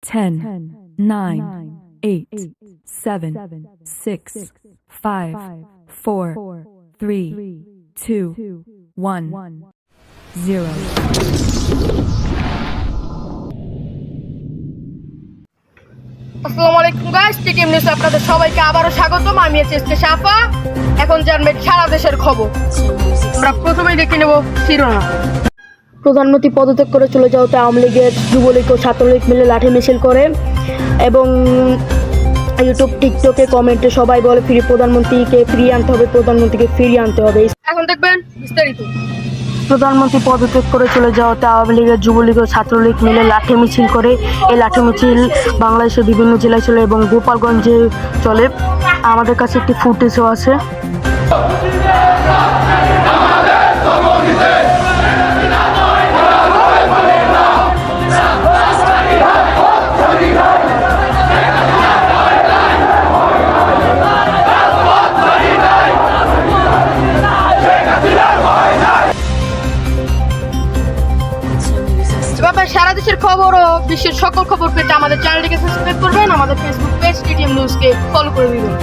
10, 9, 8, 7, 6, 5, 4, 3, 2, 1, 0. আসসালামু আলাইকুম guys, TTM news আপনাদের সবাইকে আবারও স্বাগতম। আমি এসএসকে সাফা। এখন জানবেন সারা দেশের খবর। আমরা প্রথমেই দেখে নেব শিরোনাম। প্রধানমন্ত্রী পদত্যাগ করে চলে যাওয়াতে আওয়ামী লীগের, যুবলীগ ও ছাত্রলীগ মিলে লাঠি মিছিল করে এবং ইউটিউব, টিকটকে কমেন্টে সবাই বলে প্রধানমন্ত্রীকে ফিরিয়ে আনতে হবে, প্রধানমন্ত্রীকে ফিরিয়ে আনতে হবে। এখন দেখবেন বিস্তারিত। প্রধানমন্ত্রী পদত্যাগ করে চলে যাওয়াতে আওয়ামী লীগের, যুবলীগ ও ছাত্রলীগ মিলে লাঠি মিছিল করে। এই লাঠি মিছিল বাংলাদেশের বিভিন্ন জেলায় চলে এবং গোপালগঞ্জে চলে। আমাদের কাছে একটি ফুটেজও আছে। সারা দেশের খবর ও বিশ্বের সকল খবর পেতে আমাদের চ্যানেলটিকে সাবস্ক্রাইব করবেন, আমাদের ফেসবুক পেজ টিটিএম নিউজকে ফলো করে দিবেন।